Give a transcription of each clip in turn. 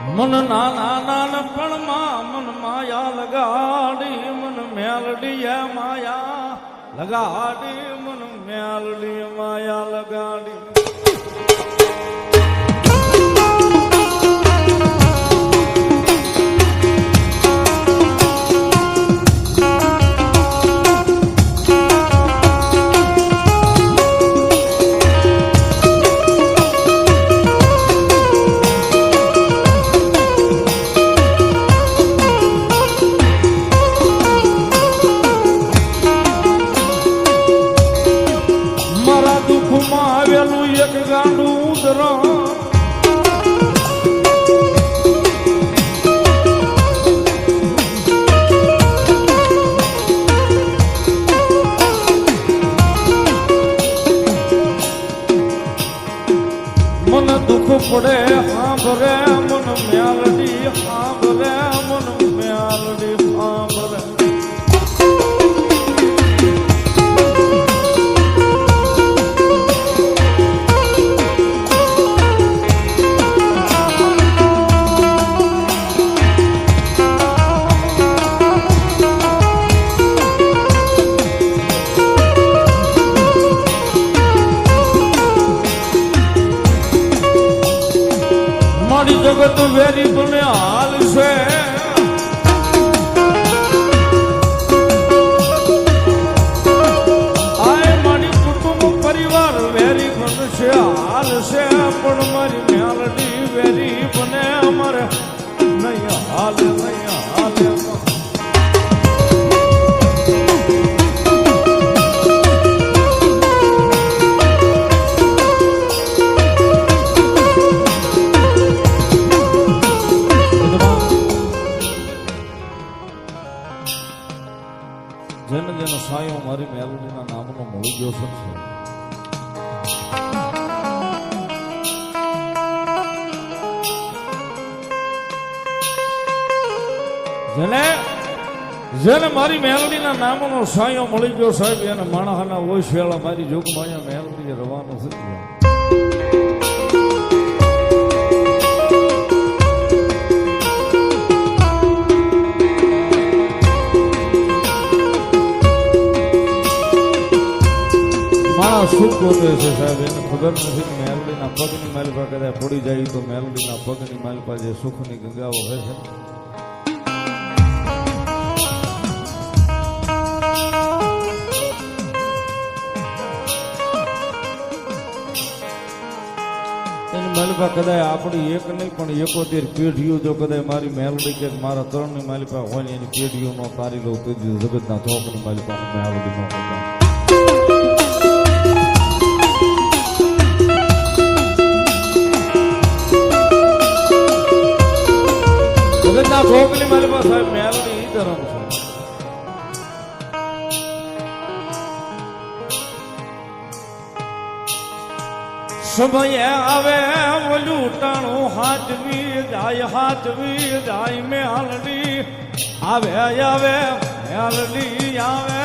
મન નાના નાનપણમાં મન માયા લગાડી મન મેલડી માયા લગાડી મન મેલડી માયા લગાડી આવેલું એક ગાંડું ઉદરણ મને દુઃખ પડે સાંભળે મન મેલડી સાંભળે મન મેલડી સાંભળે જગત વેરી બને હાલ છે આય મારી કુટુંબ પરિવાર વેરી બનશે હાલ છે પણ મારી મેલડી વેરી બને અમારે નહીં હાલ નહીં હાલ જેને જેનો સાયો મારી મેલડીના નામનો મળી ગયો છે જેને મારી મેલડીના નામનો સાયો મળી ગયો સાહેબ એને માણસના ઓછ વેળા મારી જોગમાં અહીંયા મેલડી રવાનો થઈ ગયો સુખ ગોતે છે સાહેબ એને ખબર નથી કે મેલડીના પગની માલિપા કદાચ પડી જાય તો મેલડીના પગની માલિપા જે સુખની ગંગાઓ હોય છે એની માલિપા કદાચ આપણી એક નહીં પણ 71 પેઢીઓ જો કદાચ મારી મેલડી કે મારા ત્રણની માલિપા હોય ને એની પેઢીઓ નો તારી લઉં તો જગતના ચોકની માલિપા મેલડી નો જગતના ચોકની માલિપા સાહેબ મેલડી ઈ ધર્મ છે સમય આવે ઓલું ટાણું હાથવી જાય મેલડી આવે આવે મેલડી આવે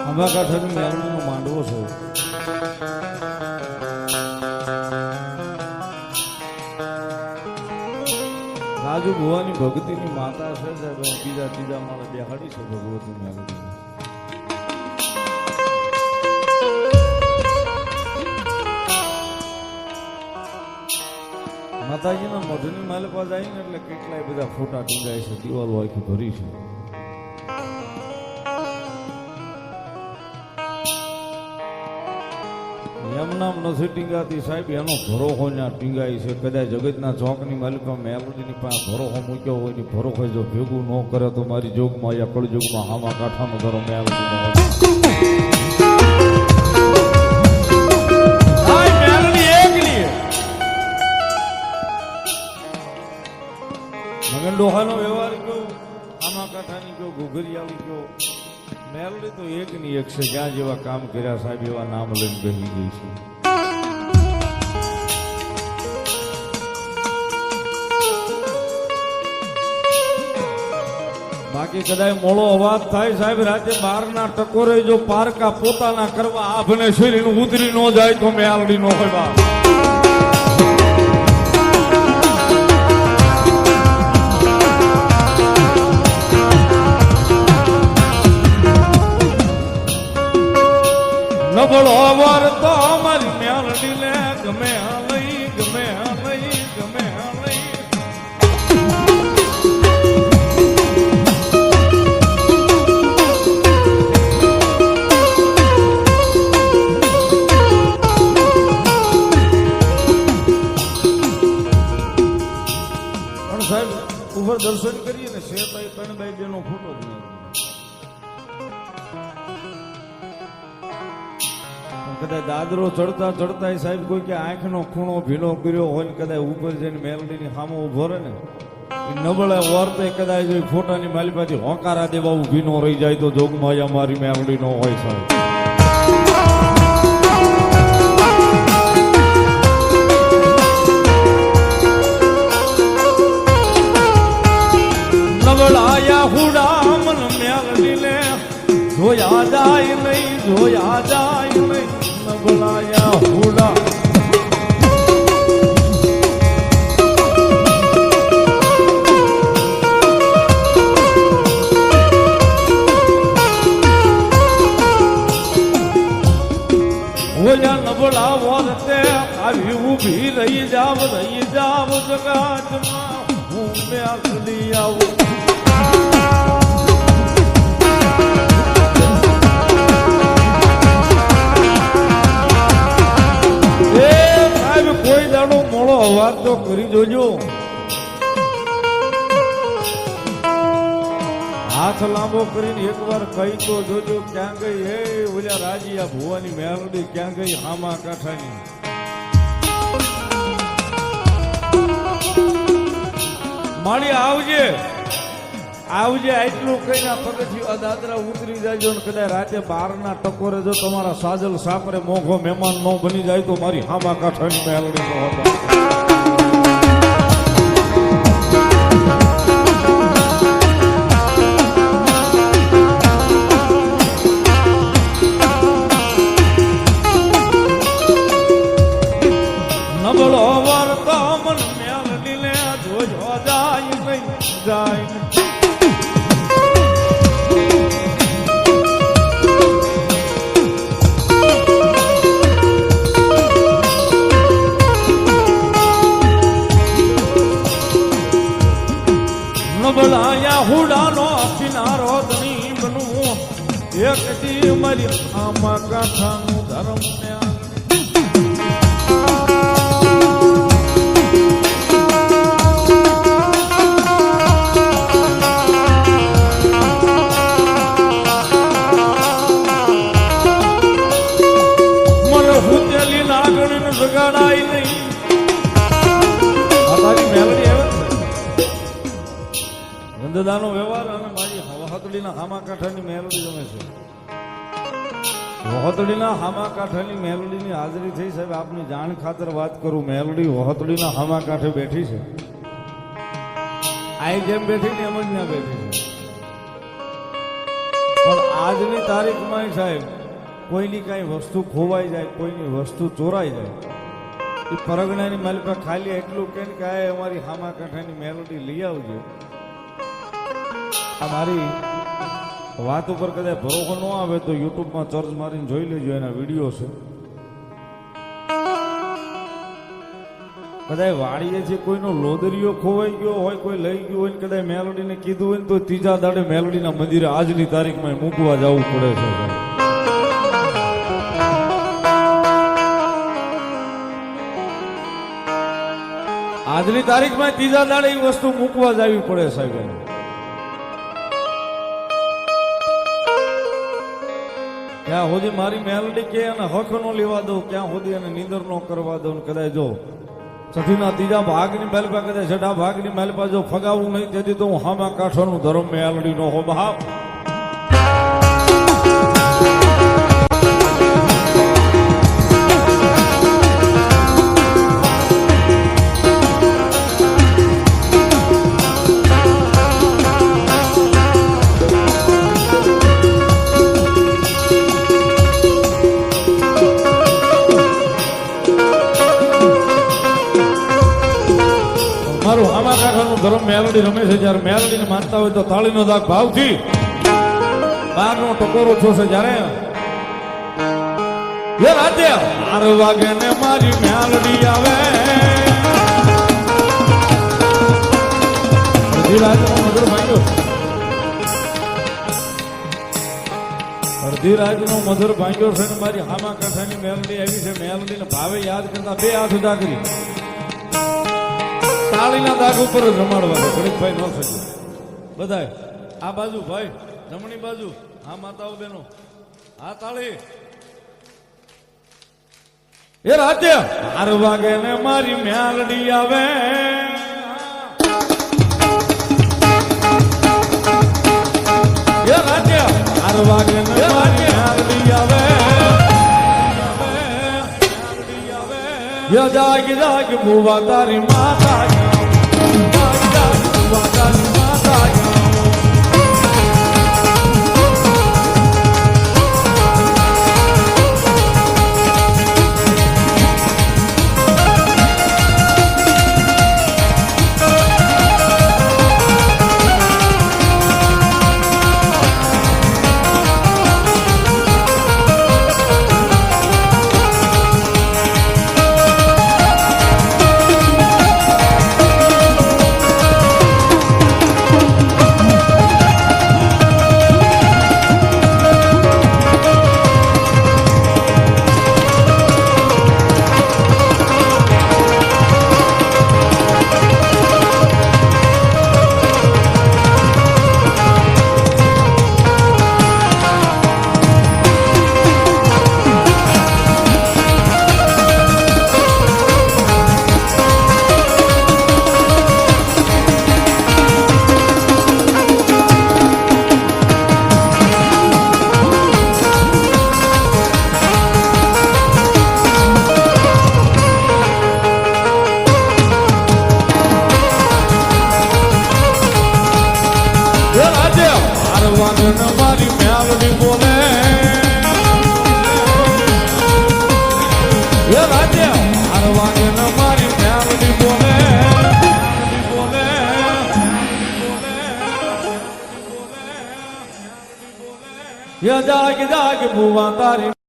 આંબાકાંઠાની મેલડીનો માંડવો છે રાજુ ભુવાની ભક્તિની માતા છે સાહેબ બીજા ત્રીજા માળે બેહાડી છે ભગવતી મેલડી માતાજીના મઢની માલિપા જાય ને એટલે કેટલાય બધા ફોટા ટીંગાય છે દિવાલો આખી ભરી છે એમ નામ નથી ટીંગાતી સાહેબ એનો ભરોહો ત્યાં ટીંગાય છે કદાચ જગતના ચોકની માલિકા મેલડીની પાસે ભરોહો મૂક્યો હોય ને ભરોહો જો ભેગું ન કરે તો મારી જોગમાં યા કળજોગમાં હામા કાંઠાનો ધરો મેલડી મગન ડોહાનો વ્યવહાર કયો આમા કાંઠાની કયો ઘોઘરિયાળી કયો મેલ મેલડી તો એક ની એક છે, જ્યાં જેવા કામ કર્યા સાહેબ એવા નામ લઈને બેસી ગઈ છે. બાકી કદાચ મોળો અવાજ થાય સાહેબ રાતે 12 ના ટકોરે જો પારકા પોતાના કરવા આભને શરીર ઉતરી ન જાય તો મેલડી નો હોય બા. નબળો વર તો અમારી મેલડી ને ગમે લઈ ગમે લઈ ગમે લઈ. સાહેબ ઉપર દર્શન કરીએ ને શેરભાઈ કણભાઈ બેનો ફોટો જ નહીં. કદાચ દાદરો ચડતા ચડતા સાહેબ કોઈ કે આંખનો ખૂણો ભીનો કર્યો હોય ને કદાચ ઉપર જઈને મેલડીની સામે ઉભો રહે ને એ નબળે વર્તે કદાચ ફોટાની માલિપાથી હોકારા દેવા ઊભી નો રહી જાય તો જોગમાં અમારી મેલડી નો હોય સાહેબ. નબળાયા હુડા મન મેલડી ને જોયા જાય નહીં જોયા જાય નહીં. નબળાયા હુડા નબળા વરતે આવી ઊભી રહી જાવ જગાતમાં હું મેલડી આવું. કોઈ દાડો મોડો અવાજ તો કરી જોજો. હાથ લાંબો કરીને એકવાર કહી તો જોજો ક્યાં ગઈ હે ઓલા રાજીયા ભુવાની મેલડી ક્યાં ગઈ હામા કાંઠાની. માળી આવજે આવજે આટલું કહીને પગથિયું દાદરા ઉતરી જાયજો ને કદાચ રાતે 12 ના ટકોરે જો તમારા સાજલ સાપરે મોઘો મહેમાન નો બની જાય તો મારી હામા કાંઠાની મેલડી નો હતા. નબળો વર્તો મન મેલડી ને જોજો જાય નહીં જાય. નબળાયા હુડાનો કિનારો ધણી બનવું એક દી મારી આમાં કાંઠાનું ધર્મ ને મને હુતેલી લાગણી જગાડાય નહીં. મારી મેલડી આવે વંદદાનો વ્યવહાર અને મારી વહોતડીના હામા કાંઠાની મેલડી ગમે છે. વહોતડીના હામા કાંઠાની મેલડીની હાજરી થઈ સાહેબ આપની જાણ ખાતર વાત કરું. મેલડી વહોતડીના હામા કાંઠે બેઠી છે. આઈ જેમ બેઠી ને એમ જ ના બેઠી છે. પણ આજની તારીખમાં સાહેબ કોઈની કઈ વસ્તુ ખોવાઈ જાય કોઈની વસ્તુ ચોરાઈ જાય એ પરગણાની માલિકા ખાલી એટલું કે અમારી હામા કાંઠાની મેલડી લઈ આવજો. આ મારી વાત ઉપર કદાચ ભરોસો ન આવે તો યુટ્યુબમાં સર્ચ મારીને જોઈ લેજો, એના વિડીયો છે. કદાચ વાડીએ છે કોઈનો લોદરીઓ ખોવાઈ ગયો હોય કોઈ લઈ ગયો હોય કદાચ મેલડીને કીધું હોય ને તો ત્રીજા દાડે મેલડીના મંદિરે આજની તારીખમાં મૂકવા જવું પડે છે. આજની તારીખમાં ત્રીજા દાડે એ વસ્તુ મૂકવા જવી પડે સાહેબ. ક્યાં સુધી મારી મેલડી કે એને હક નો લેવા દઉં ક્યાં સુધી એને નીંદર નો કરવા દઉં. કદાચ જો છઠ્ઠીના ત્રીજા ભાગની મેલપા કદાચ છઠ્ઠા ભાગની મેલપા જો ફગાવું નહીં તેથી તો હું હામા કાંઠાનું ધર્મ મેલડી નો હો બાપ. ધર્મ મેલડી રમે છે જ્યારે મેલડીને માનતા હોય તો તાળીનો દાગ ભાવથી બારનો ટકોરો થશે જ્યારે એ રાતે 12 વાગે ને મારી મેલડી આવે અડધી રાતનો મધુર ભાંગ્યો અડધી રાતનો મધુર ભાંગ્યો છે ને મારી હામા કાંઠાની મેલડી આવી છે મેલડીને ભાવે યાદ કરતા બે હાથ ઉદા કરી તાળીના દાગ ઉપર જ રમાડવા છે ગણેશભાઈ ન શકે બધાય આ બાજુ ભાઈ જમણી બાજુ હા માતાઓ બેનો હા તાળી એ રાતે 12 વાગે ને મારી મેલડી આવે એ રાતે 12 વાગે ને મારી મેલડી આવે જાગ જાગ બુવા તારી માતા જાગ જાગ બુવા તારી માતા મારી મેલડી બોલે એ રાજ્ય 12 વાગે ન મારી મેલડી બોલે બોલે જાગ જાગ બુવા તારી